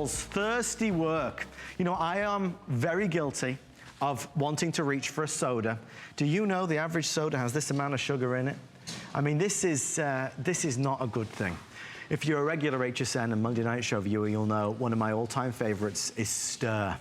calls thirsty work. You know, I am very guilty of wanting to reach for a soda. Do you know the average soda has this amount of sugar in it? I mean, this is not a good thing. If you're a regular HSN and Monday Night Show viewer, you'll know one of my all-time favorites is Stur.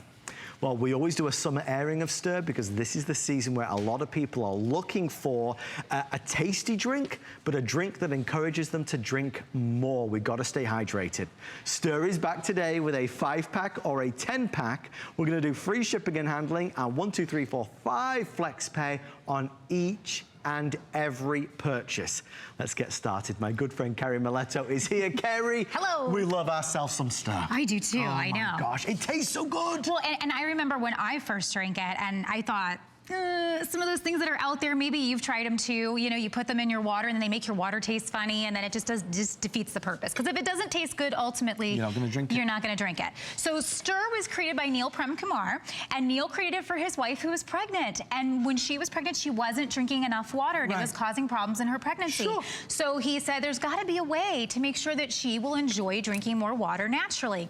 Well, we always do a summer airing of Stur because this is the season where a lot of people are looking for a tasty drink, but a drink that encourages them to drink more. We've got to stay hydrated. Stur is back today with a 5-pack or a 10-pack. We're going to do free shipping and handling and 1, 2, 3, 4, 5 flex pay on each and every purchase. Let's get started. My good friend Kerry Miletto is here. Kerry. Hello. We love ourselves some Stur. I do too, I know. Oh my gosh, it tastes so good. Well, and I remember when I first drank it and I thought, some of those things that are out there, maybe you've tried them too. You know, you put them in your water and then they make your water taste funny and then it just defeats the purpose. Because if it doesn't taste good, ultimately, you're not going to drink it. So Stur was created by Neil Prem Kumar, and Neil created it for his wife who was pregnant. And when she was pregnant, she wasn't drinking enough water and it was causing problems in her pregnancy. Sure. So he said there's got to be a way to make sure that she will enjoy drinking more water naturally.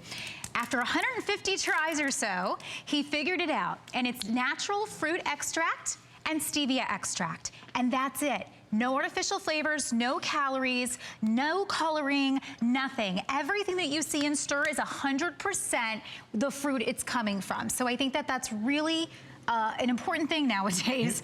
After 150 tries or so, he figured it out. And it's natural fruit extract and stevia extract. And that's it. No artificial flavors, no calories, no coloring, nothing. Everything that you see in Stur is 100% the fruit it's coming from. So I think that that's really an important thing nowadays.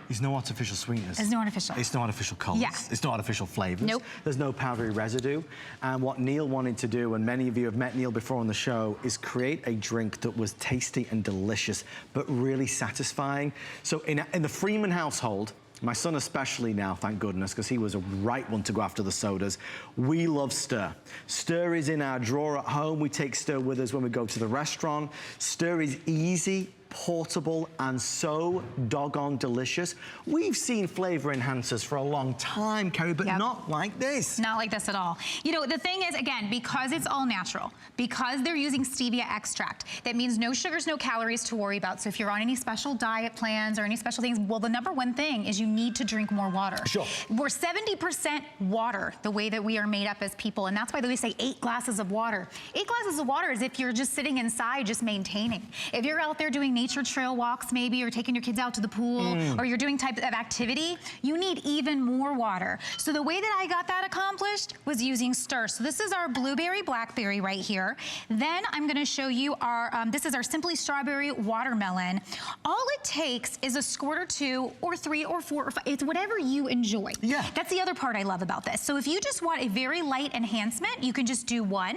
There's no artificial sweetness. There's no artificial. It's no artificial colors. Yeah. It's no artificial flavors. Nope. There's no powdery residue. And what Neil wanted to do, and many of you have met Neil before on the show, is create a drink that was tasty and delicious, but really satisfying. So in the Freeman household, my son especially now, thank goodness, because he was a right one to go after the sodas. We love Stur. Stur is in our drawer at home. We take Stur with us when we go to the restaurant. Stur is easy, portable, and so doggone delicious. We've seen flavor enhancers for a long time, Kerry, but not like this. Not like this at all. You know, the thing is, again, because it's all natural, because they're using stevia extract, that means no sugars, no calories to worry about. So if you're on any special diet plans or any special things, well, the number one thing is you need to drink more water. Sure. We're 70% water, the way that we are made up as people, and that's why they say 8 glasses of water. 8 glasses of water is if you're just sitting inside, just maintaining. If you're out there doing nature trail walks maybe, or taking your kids out to the pool, or you're doing type of activity, you need even more water. So the way that I got that accomplished was using Stur. So this is our blueberry blackberry right here. Then I'm gonna show you our, this is our Simply Strawberry Watermelon. All it takes is a squirt or 2 or 3 or 4 or 5, it's whatever you enjoy. Yeah. That's the other part I love about this. So if you just want a very light enhancement, you can just do 1.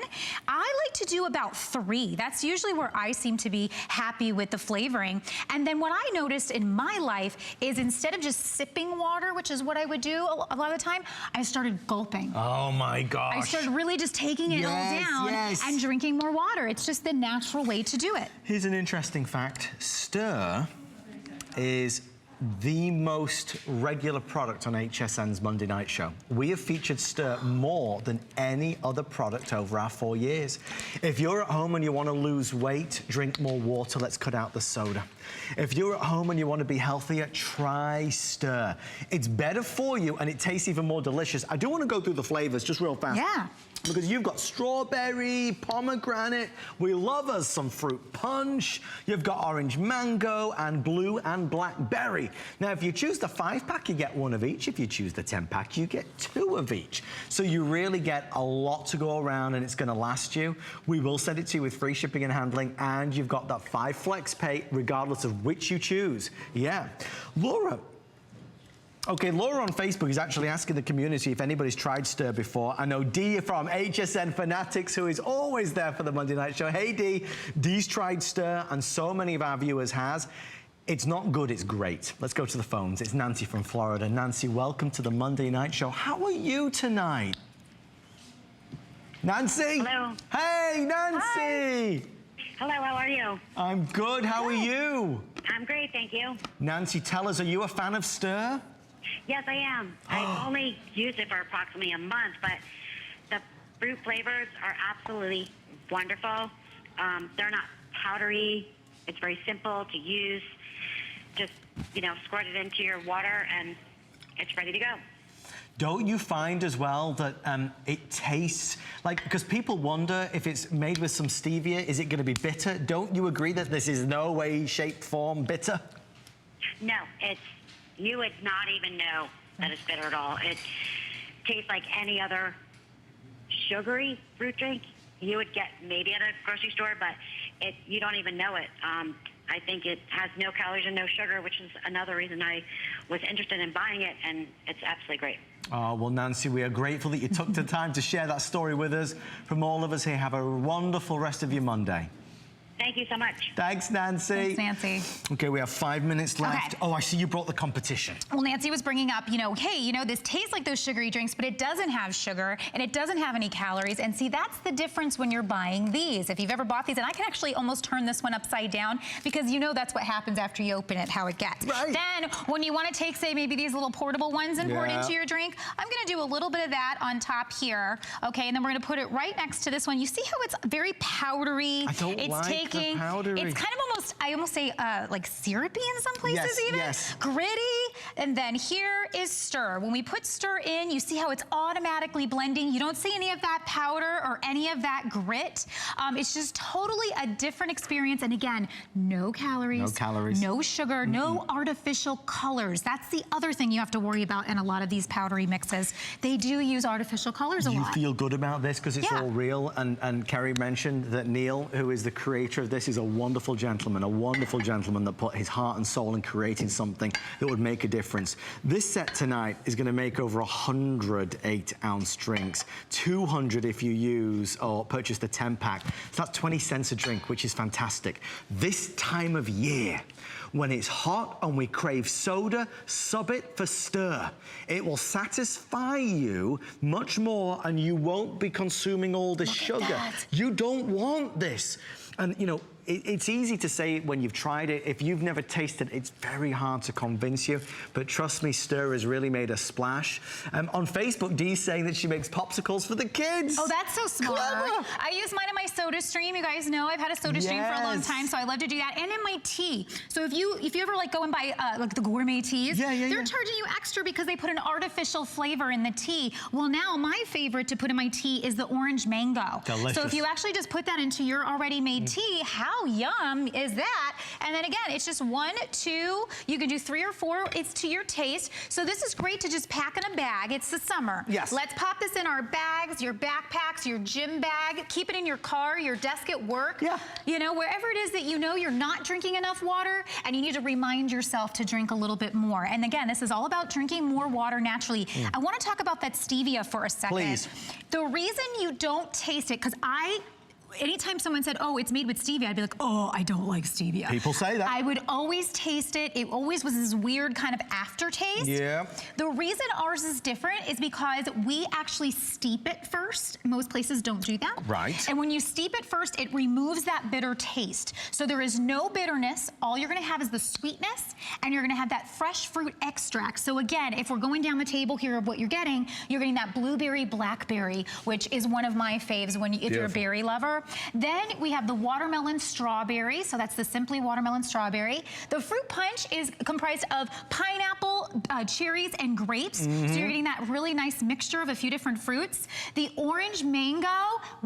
I like to do about 3. That's usually where I seem to be happy with the flavoring. And then what I noticed in my life is instead of just sipping water, which is what I would do a lot of the time, I started gulping. Oh my gosh. I started really just taking it all down and drinking more water. It's just the natural way to do it. Here's an interesting fact. Stur is the most regular product on HSN's Monday Night Show. We have featured Stur more than any other product over our 4 years. If you're at home and you want to lose weight, drink more water, let's cut out the soda. If you're at home and you want to be healthier, try Stur. It's better for you and it tastes even more delicious. I do want to go through the flavors just real fast. Yeah. Because you've got strawberry, pomegranate, we love us some fruit punch, you've got orange mango, and blue and blackberry. Now, if you choose the 5-pack, you get 1 of each. If you choose the 10-pack, you get 2 of each. So you really get a lot to go around and it's gonna last you. We will send it to you with free shipping and handling, and you've got that 5 flex pay regardless of which you choose. Yeah. Laura. Okay, Laura on Facebook is actually asking the community if anybody's tried Stur before. I know Dee from HSN Fanatics, who is always there for the Monday Night Show. Hey Dee, Dee's tried Stur, and so many of our viewers has. It's not good, it's great. Let's go to the phones. It's Nancy from Florida. Nancy, welcome to the Monday Night Show. How are you tonight? Nancy? Hello. Hey, Nancy! Hi. Hello, how are you? I'm good, how are you? I'm great, thank you. Nancy, tell us, are you a fan of Stur? Yes, I am. I've only used it for approximately a month, but the fruit flavors are absolutely wonderful. They're not powdery. It's very simple to use. Just, you know, squirt it into your water and it's ready to go. Don't you find as well that it tastes like, because people wonder if it's made with some stevia, is it going to be bitter? Don't you agree that this is no way, shape, form bitter? No, you would not even know that it's bitter at all. It tastes like any other sugary fruit drink you would get maybe at a grocery store, but you don't even know it. I think it has no calories and no sugar, which is another reason I was interested in buying it, and it's absolutely great. Oh, well, Nancy, we are grateful that you took the time to share that story with us. From all of us here, have a wonderful rest of your Monday. Thank you so much. Thanks, Nancy. Thanks, Nancy. Okay, we have 5 minutes left. Okay. Oh, I see you brought the competition. Well, Nancy was bringing up, hey, this tastes like those sugary drinks, but it doesn't have sugar and it doesn't have any calories. And see, that's the difference when you're buying these. If you've ever bought these, and I can actually almost turn this one upside down because that's what happens after you open it, how it gets. Right. Then when you want to take, say, maybe these little portable ones and pour it into your drink, I'm going to do a little bit of that on top here. Okay, and then we're going to put it right next to this one. You see how it's very powdery? I don't like the powdery. It's kind of almost, I almost say like syrupy in some places even. Yes. Gritty. And then here is Stur. When we put Stur in, you see how it's automatically blending. You don't see any of that powder or any of that grit. It's just totally a different experience. And again, no calories. No sugar, no artificial colors. That's the other thing you have to worry about in a lot of these powdery mixes. They do use artificial colors a lot. You feel good about this because it's all real. And Kerry mentioned that Neil, who is the creator of this, is a wonderful gentleman that put his heart and soul in creating something that would make a difference. This set tonight is going to make over 100 8-ounce drinks, 200 if you use or purchase the 10-pack. So that's 20 cents a drink, which is fantastic. This time of year, when it's hot and we crave soda, sub it for Stur. It will satisfy you much more and you won't be consuming all this sugar. You don't want this. And it's easy to say when you've tried it. If you've never tasted it, it's very hard to convince you. But trust me, Stur has really made a splash. On Facebook, Dee's saying that she makes popsicles for the kids. Oh, that's so smart. Clever. I use mine in my soda stream. You guys know I've had a soda stream for a long time, so I love to do that. And in my tea. So if you ever like go and buy like the gourmet teas, they're charging you extra because they put an artificial flavor in the tea. Well, now my favorite to put in my tea is the orange mango. Delicious. So if you actually just put that into your already made tea, how yum is that? And then again, it's just 1, 2, you can do 3 or 4, it's to your taste. So this is great to just pack in a bag. It's the summer. Yes. Let's pop this in our bags, your backpacks, your gym bag, keep it in your car, your desk at work. Yeah. Wherever it is that you're not drinking enough water and you need to remind yourself to drink a little bit more. And again, this is all about drinking more water naturally. I want to talk about that stevia for a second. Please. The reason you don't taste it, because anytime someone said, oh, it's made with stevia, I'd be like, oh, I don't like stevia. People say that. I would always taste it. It always was this weird kind of aftertaste. Yeah. The reason ours is different is because we actually steep it first. Most places don't do that. Right. And when you steep it first, it removes that bitter taste. So there is no bitterness. All you're gonna have is the sweetness, and you're gonna have that fresh fruit extract. So again, if we're going down the table here of what you're getting that blueberry, blackberry, which is one of my faves if you're a berry lover. Then we have the watermelon strawberry. So that's the Simply Watermelon Strawberry. The fruit punch is comprised of pineapple, cherries, and grapes. So you're getting that really nice mixture of a few different fruits. The orange mango,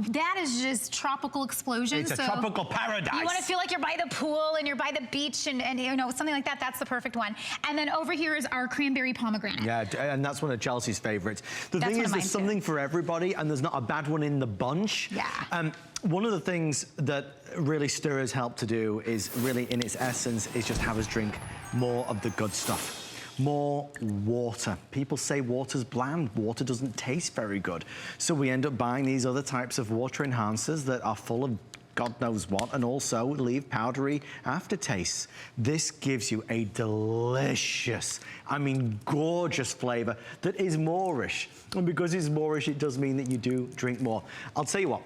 that is just tropical explosion. It's a tropical paradise. You want to feel like you're by the pool and you're by the beach and something like that. That's the perfect one. And then over here is our cranberry pomegranate. Yeah, and that's one of Chelsea's favorites. The thing is, there's something for everybody, and there's not a bad one in the bunch. Yeah. One of the things that really Stur has helped to do is really, in its essence, is just have us drink more of the good stuff. More water. People say water's bland. Water doesn't taste very good. So we end up buying these other types of water enhancers that are full of God knows what, and also leave powdery aftertastes. This gives you a delicious, gorgeous flavor that is moreish. And because it's moreish, it does mean that you do drink more. I'll tell you what.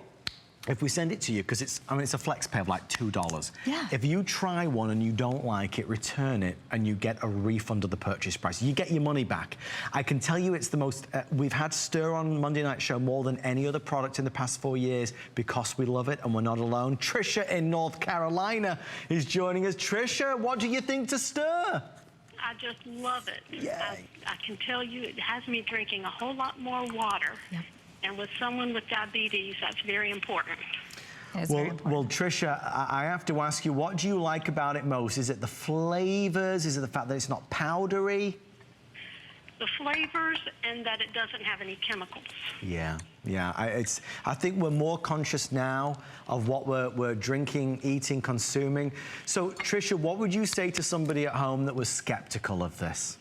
If we send it to you, because it's a flex pay of like $2. Yeah. If you try one and you don't like it, return it and you get a refund of the purchase price. You get your money back. I can tell you it's the most, we've had Stur on Monday Night Show more than any other product in the past 4 years because we love it and we're not alone. Trisha in North Carolina is joining us. Trisha, what do you think to Stur? I just love it. Yay. I can tell you it has me drinking a whole lot more water. Yep. And with someone with diabetes, that's very important. It is very important. Well, Tricia, I have to ask you, what do you like about it most? Is it the flavors? Is it the fact that it's not powdery? The flavors and that it doesn't have any chemicals. Yeah. I think we're more conscious now of what we're drinking, eating, consuming. So, Tricia, what would you say to somebody at home that was skeptical of this?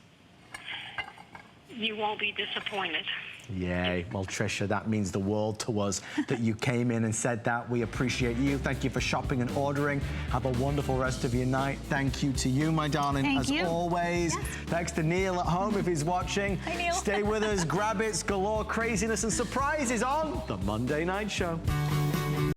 You won't be disappointed. Yay. Well, Tricia, that means the world to us that you came in and said that. We appreciate you. Thank you for shopping and ordering. Have a wonderful rest of your night. Thank you to you, my darling, as always. Yes. Thanks to Neil at home if he's watching. Hi, Neil. Stay with us. Grab It's galore craziness and surprises on The Monday Night Show.